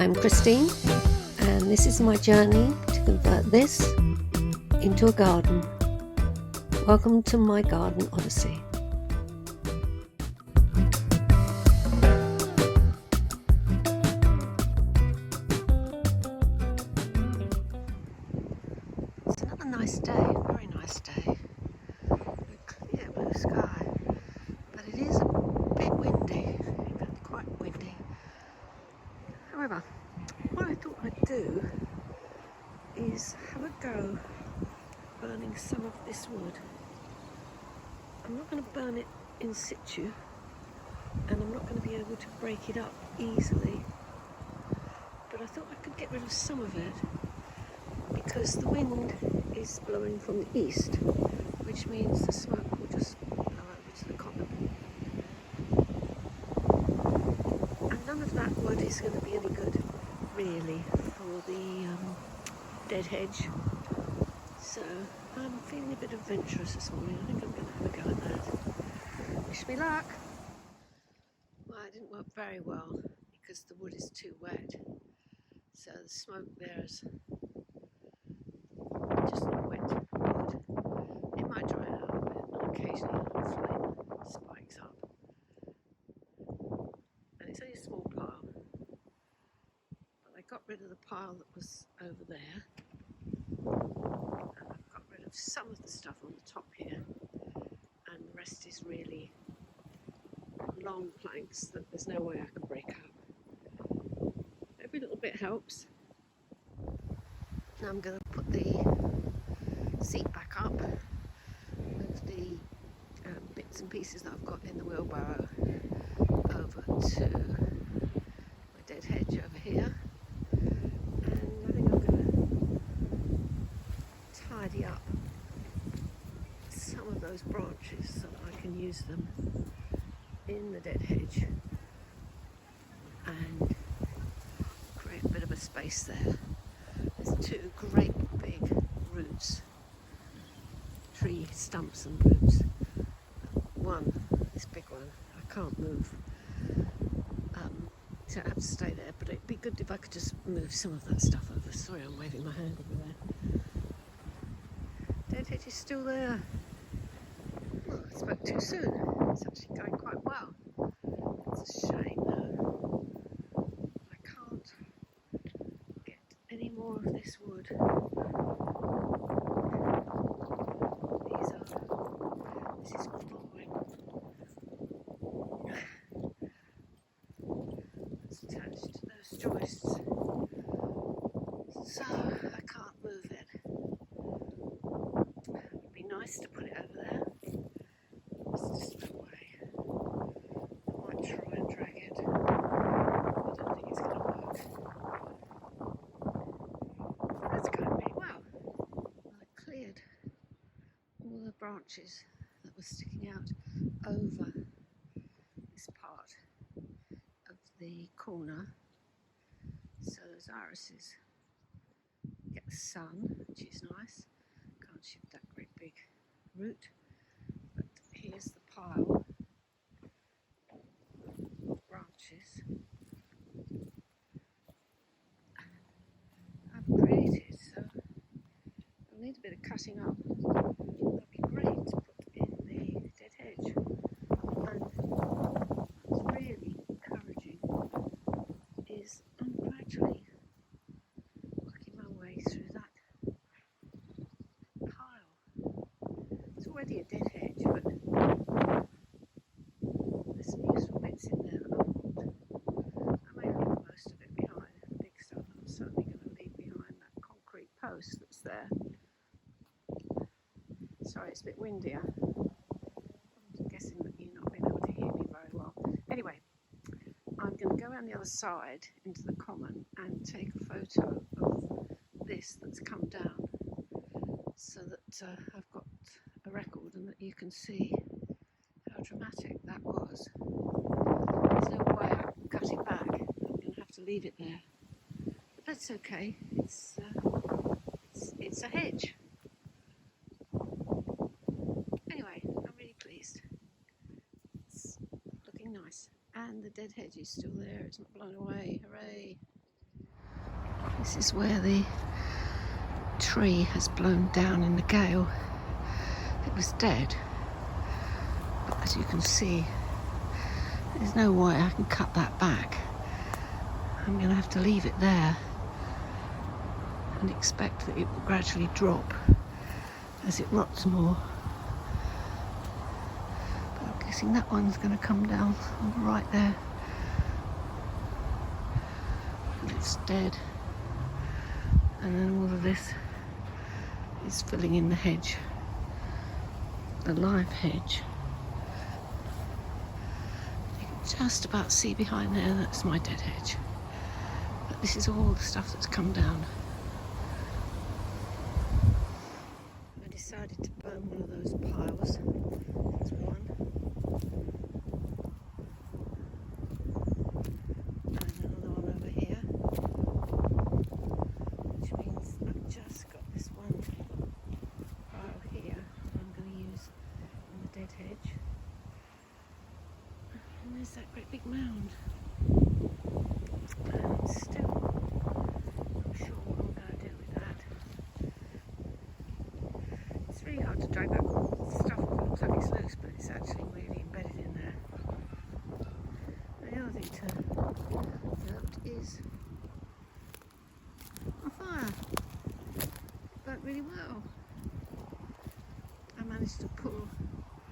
I'm Christine, and this is my journey to convert this into a garden. Welcome to my Garden Odyssey. It's another nice day, very nice day. A clear blue sky, but it is a bit windy, quite windy. However, what I thought I'd do is have a go burning some of this wood. I'm not going to burn it in situ, and I'm not going to be able to break it up easily, but I thought I could get rid of some of it because the wind is blowing from the east, which means the smoke will just blow over to the common. And none of that wood is going to be any good really for the dead hedge, so I'm feeling a bit adventurous this morning. I think I'm going to have a go at that. Wish me luck. Well, it didn't work very well because the wood is too wet, so the smoke there is just wet wood. It might dry out a bit, and occasionally the flame spikes up, and it's only a small pile, but I got rid of the pile that was over there, and I've got rid of some of the stuff on the top here, and the rest is really long planks that there's no way I can break up. Every little bit helps. Now I'm going to put the seat back up with the bits and pieces that I've got in the wheelbarrow over to my dead hedge over here, and I think I'm going to tidy up some of those branches so that I can use them in the dead hedge and create a bit of a space there. There's two great big roots, tree stumps and roots. One, this big one, I can't move, so I have to stay there, but it'd be good if I could just move some of that stuff over. Sorry, I'm waving my hand over there. Dead hedge is still there. Well, I spoke too soon. It's actually going quite well. It's a shame though. I can't get any more of this wood. This is flooring. It's attached to those joists, so I can't move it. It'd be nice to put it over there. It's just no way. I might try and drag it. I don't think it's going to work. That's going really well. I cleared all the branches that were sticking out over this part of the corner, so those irises get the sun, which is nice. Can't shift that great big root, but here's the pile of branches I've created, so I'll need a bit of cutting up. That'd be great to put in the dead hedge, and what's really encouraging is I'm gradually working my way through that pile. It's already a dead hedge, but there's some useful bits in there that I want. I may leave most of it behind. The big stuff I'm certainly going to leave behind, that concrete post that's there. Sorry, it's a bit windy. I'm guessing that you're not being able to hear me very well. Anyway, I'm going to go around the other side into the common and take a photo of this that's come down, so that I've got a record and that you can see how dramatic that was. There's no way I can cut it back. I'm going to have to leave it there, but that's okay. It's a hedge. Anyway, I'm really pleased. It's looking nice, and the dead hedge is still there. It's not blown away. Hooray! This is where the tree has blown down in the gale. It was dead, but as you can see, there's no way I can cut that back. I'm going to have to leave it there and expect that it will gradually drop as it rots more. But I'm guessing that one's going to come down on the right there. And it's dead. And then all of this is filling in the hedge, the live hedge. You can just about see behind there, that's my dead hedge. But this is all the stuff that's come down. I decided to burn one of those piles. There's one. And another one over here. Which means I've just got this one pile here I'm going to use in the dead hedge. And there's that great big mound. I'm still not sure what I'm going to do with that. It's really hard to drag that stuff off. It looks like it's loose, but it's actually really embedded in there. The other thing to note is my fire burnt really well. I managed to pull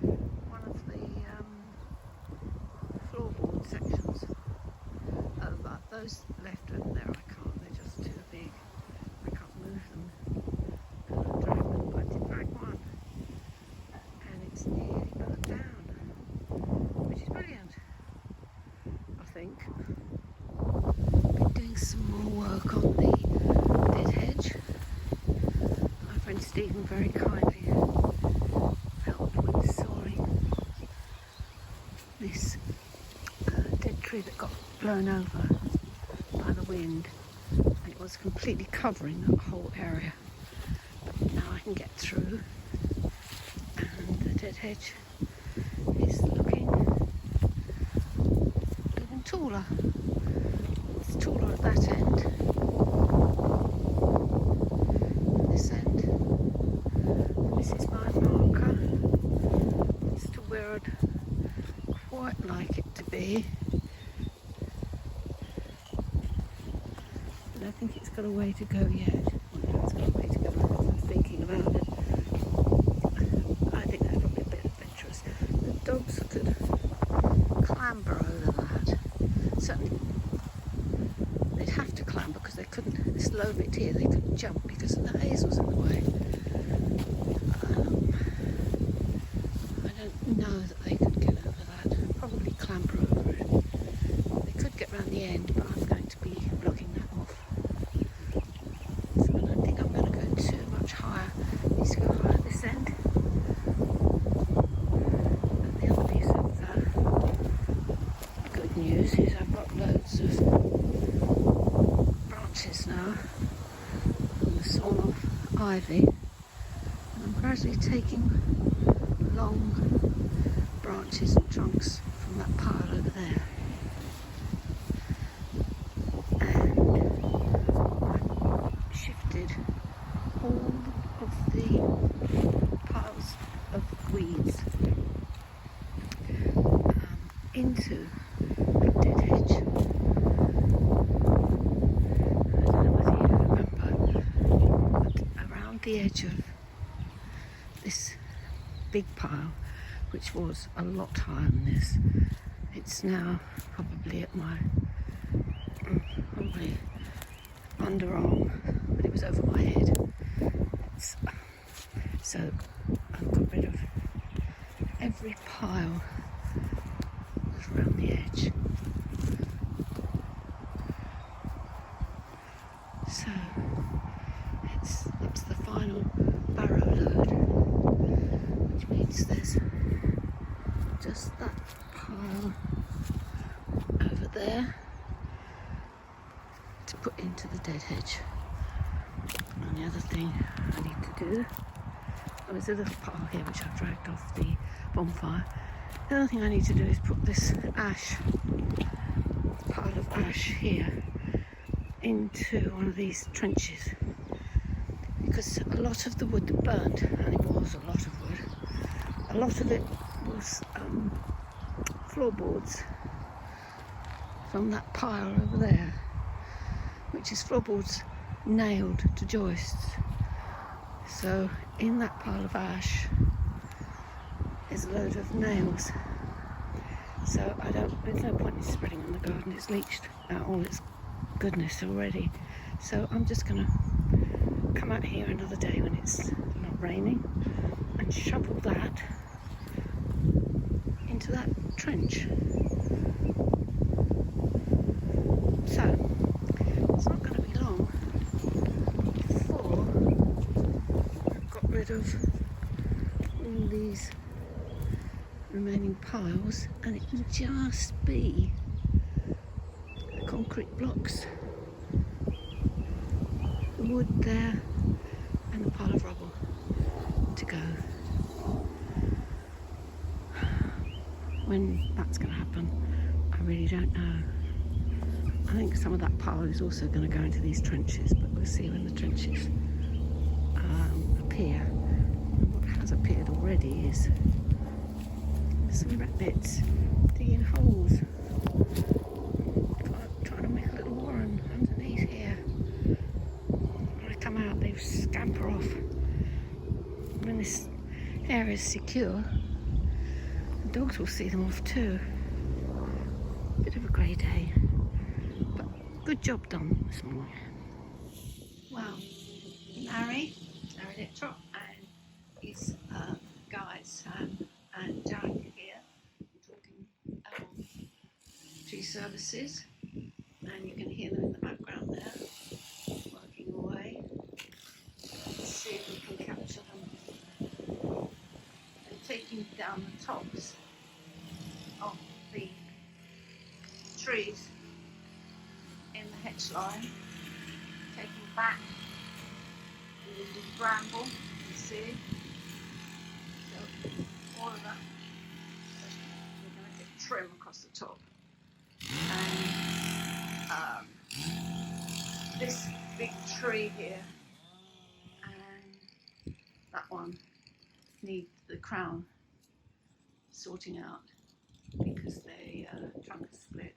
one of the floorboard sections over. Those left over there I can't, they're just too big. I can't move them. Can't drag them, but I did drag one. And it's nearly burnt down, which is brilliant, I think. Been doing some more work on the dead hedge. My friend Stephen very kindly helped with sawing this dead tree that got blown over by the wind, and it was completely covering that whole area. But now I can get through, and the dead hedge is looking even taller. It's taller at that end, and this end. And this is my marker. It's to where I'd quite like it to be. I think it's got a way to go yet. Well, it's got a way to go now that I'm thinking about it. I think that's probably a bit adventurous. The dogs could clamber over that. Certainly, they'd have to clamber because they couldn't, this low bit here, they couldn't jump because the hazels in the way. I don't know that they could get over that. Probably clamber over it. They could get round the end, but I'm going to be blocking that off. So I don't think I'm going to go too much higher. It needs to go higher at this end. And the other piece of good news is I've got loads of branches now from the sawn off ivy. And I'm gradually taking long branches and trunks from that pile over there. Shifted all of the piles of weeds into a dead hedge. I don't know whether you remember, but around the edge of this big pile, which was a lot higher than this, it's now probably at my underarm, but it was over my head. So I've got rid of every pile that's around the edge. So that's the final barrow load, which means there's just that pile over there to put into the dead hedge. And the other thing I need to do, there's a little pile here which I've dragged off the bonfire. The other thing I need to do is put this ash, pile of ash here, into one of these trenches because a lot of the wood that burnt, and it was a lot of wood, a lot of it was floorboards from that pile over there, which is floorboards nailed to joists. So in that pile of ash is a load of nails. So there's no point in spreading on the garden. It's leached out all its goodness already. So I'm just gonna come out here another day when it's not raining and shovel that into that trench. So it's not going to be long before I've got rid of all these remaining piles, and it will just be the concrete blocks, the wood there, and the pile of rubble to go. When that's going to happen, I really don't know. I think some of that pile is also going to go into these trenches, but we'll see when the trenches appear. And what has appeared already is some rabbits digging holes, trying to make a little warren underneath here. When I come out, they scamper off. When this area is secure, the dogs will see them off too. Bit of a grey day, but good job done this morning. Well, Larry Littrop and his guides Sam and Jack here talking tree services, and you can hear them in the background there working away. Let's see if we can capture them. They're taking down the tops of the trees in the hedge line, taking back the bramble, you see. So all of that, we're going to get trim across the top. And this big tree here and that one need the crown sorting out because they trunk is split,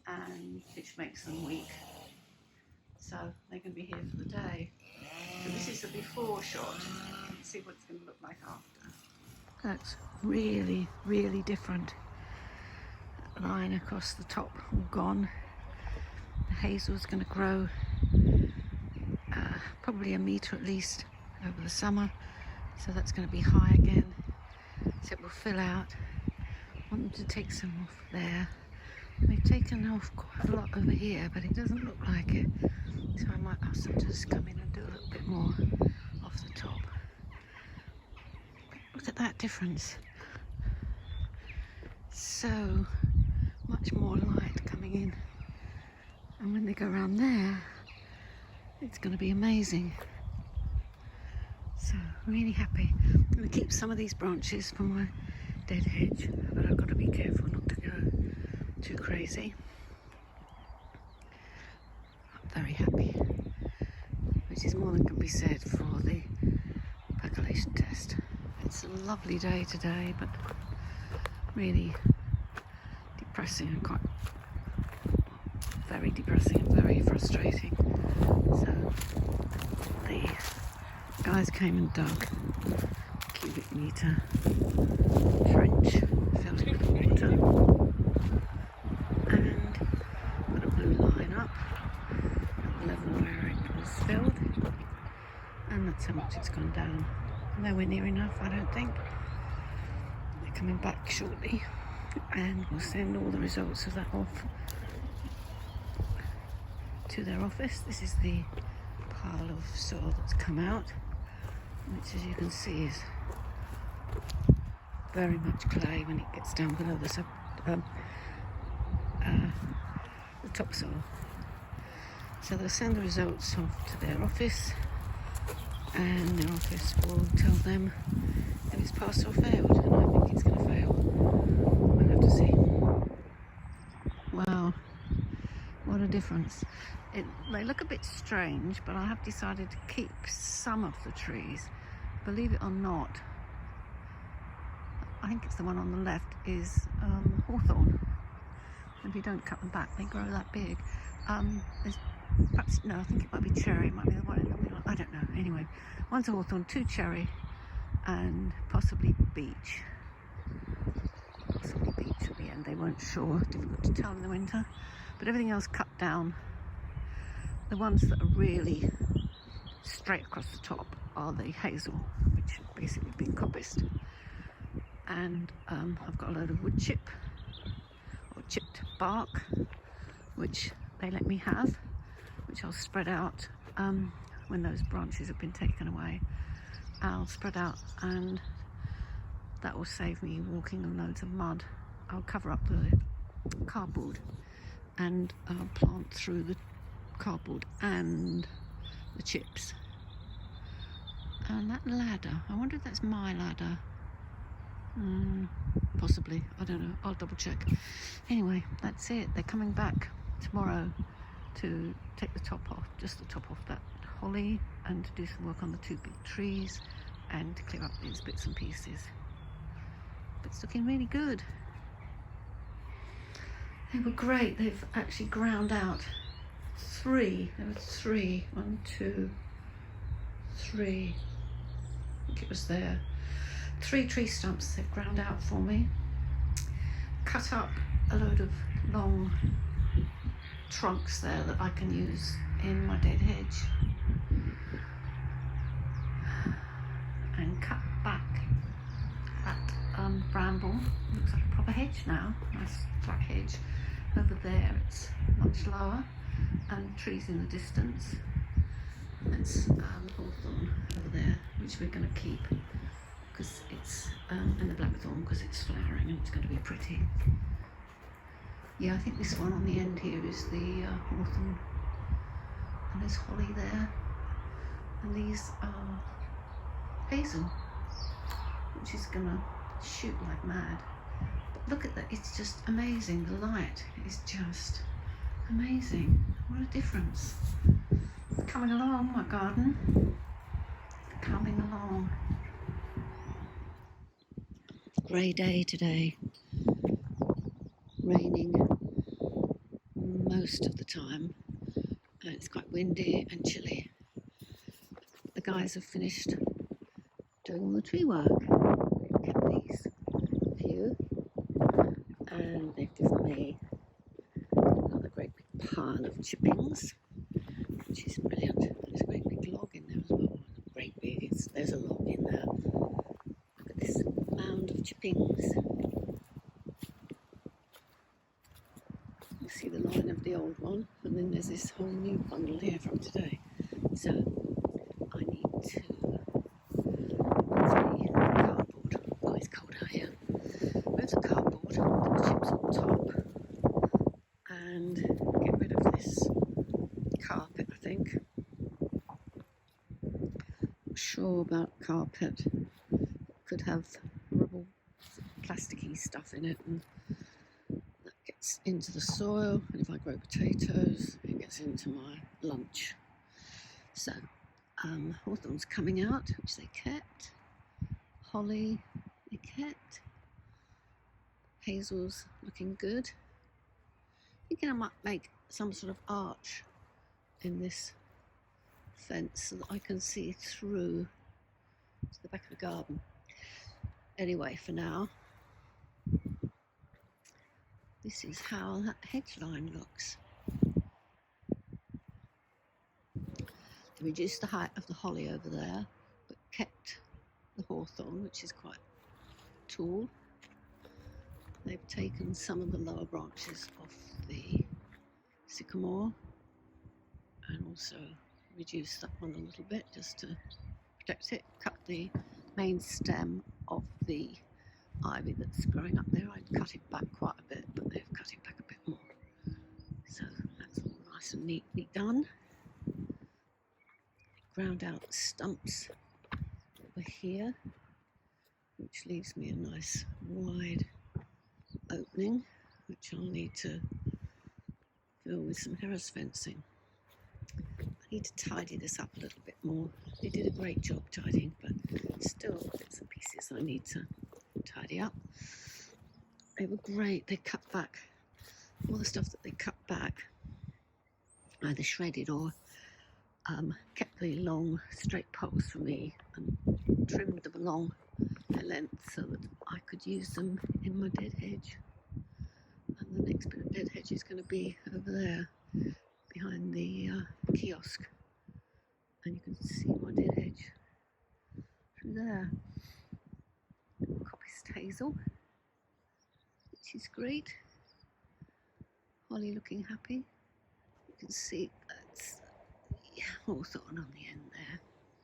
and which makes them weak. So they're going to be here for the day. So this is the before shot. Let's see what it's going to look like after. That's really, really different. That line across the top all gone. The hazel's going to grow probably a metre at least over the summer. So that's going to be high again. So it will fill out. I want them to take some off there. They've taken off quite a lot over here, but it doesn't look like it. So I might ask them to just come in and do a little bit more off the top. Look at that difference. So much more light coming in. And when they go around there, it's going to be amazing. So really happy. I'm going to keep some of these branches for my dead hedge, but I've got to be careful not to go too crazy. I'm very happy, which is more than can be said for the percolation test. It's a lovely day today, but really depressing and quite very depressing and very frustrating. So the guys came and dug a cubic metre trench filled it with water and put a blue line up at the level where it was filled, and that's how much it's gone down. Nowhere near enough, I don't think. They're coming back shortly and we'll send all the results of that off to their office. This is the pile of soil that's come out, which as you can see is very much clay when it gets down below the topsoil. So they'll send the results off to their office, and their office will tell them if it's passed or failed, and I think it's going to fail. We'll have to see. Wow, what a difference. They look a bit strange, but I have decided to keep some of the trees. Believe it or not, I think it's the one on the left is hawthorn. If you don't cut them back, they grow that big. There's perhaps, no, I think it might be cherry, it might be the one in the middle, I don't know. Anyway, one's hawthorn, 2 cherry, and possibly beech. Possibly beech at the end, they weren't sure, difficult to tell in the winter. But everything else cut down. The ones that are really straight across the top are the hazel, which have basically been coppiced. And I've got a load of wood chip, or chipped bark, which they let me have, which I'll spread out when those branches have been taken away. I'll spread out, and that will save me walking on loads of mud. I'll cover up the cardboard, and I'll plant through the cardboard and the chips. And that ladder, I wonder if that's my ladder. Possibly, I don't know, I'll double check. Anyway, that's it. They're coming back tomorrow to take the top off, just the top off that holly, and to do some work on the 2 big trees and to clear up these bits and pieces. But it's looking really good. They were great. They've actually ground out 3. There were 3. 1, 2, 3. I think it was there. 3 tree stumps they've ground out for me. Cut up a load of long trunks there that I can use in my dead hedge. And cut back that bramble. Looks like a proper hedge now. Nice flat hedge. Over there it's much lower, and trees in the distance. That's hawthorn over there, which we're going to keep because it's and the blackthorn because it's flowering and it's going to be pretty. Yeah, I think this one on the end here is the hawthorn, and there's holly there, and these are hazel, which is going to shoot like mad. But look at that, it's just amazing. The light is just amazing. What a difference. Coming along, my garden. Coming along. Grey day today. Raining most of the time. And it's quite windy and chilly. The guys have finished doing all the tree work. They've kept these few, and they've given me another great big pile of chippings, which is brilliant. There's a great big log in there as well. Great big, there's a log in there. Look at this mound of chippings. You see the line of the old one, and then there's this whole new bundle here from today. So I need to move the cardboard. Oh, it's cold out here. Move the cardboard, put the chips on top, and get rid of this carpet, I think. Not sure about carpet. It could have rubble, plasticky stuff in it, and that gets into the soil, and if I grow potatoes, it gets into my lunch. So, hawthorn's coming out, which they kept. Holly, they kept. Hazel's looking good. Thinking I might make some sort of arch in this fence so that I can see through to the back of the garden. Anyway, for now, this is how that hedge line looks. They reduced the height of the holly over there, but kept the hawthorn, which is quite tall. They've taken some of the lower branches off the sycamore and also reduced that one a little bit just to protect it. Cut the main stem of the ivy that's growing up there. I'd cut it back quite a bit, but they've cut it back a bit more. So that's all nice and neatly done. Ground out the stumps over here, which leaves me a nice wide opening, which I'll need to fill with some terrace fencing. I need to tidy this up a little bit more. They did a great job tidying, but still bits and pieces I need to tidy up. They were great. They cut back all the stuff that they cut back, either shredded or kept the long straight poles for me and trimmed them along their length so that I could use them in my dead hedge. And the next bit of dead hedge is going to be over there behind the kiosk, and you can see my dead hedge through there. Coppiced hazel, which is great. Holly looking happy. You can see that's hawthorn on the end there.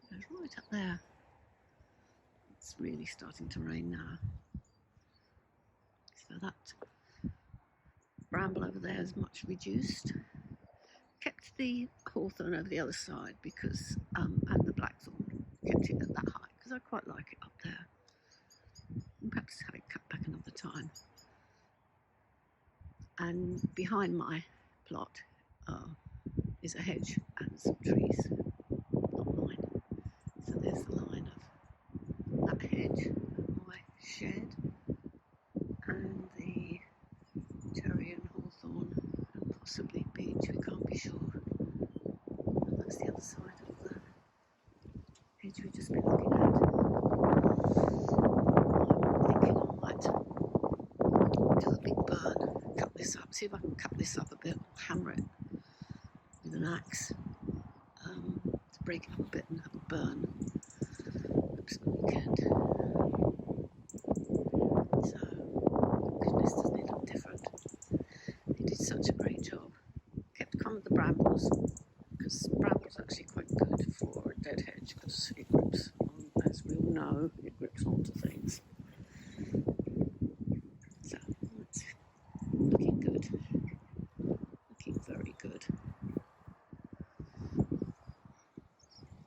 It goes right up there. It's really starting to rain now. So that bramble over there is much reduced. Kept the hawthorn over the other side because, and the blackthorn, kept it at that height because I quite like it up there. And perhaps have it cut back another time. And behind my plot is a hedge and some trees, not mine. So there's the line of that hedge, my shed, and the cherry and hawthorn, and possibly beech, we can't be sure. And that's the other side of the hedge we've just been looking at. I'm thinking I might do a big burn, cut this up, see if I can cut this up a bit, hammer it with an axe to break it up a bit and have a burn next weekend. So, goodness, doesn't it look different? They did such a great job. Kept come with the brambles, because brambles are actually quite good for a dead hedge because it grips on, as we all know, it grips onto things. So it's looking good, looking very good.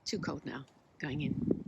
Too cold now, going in.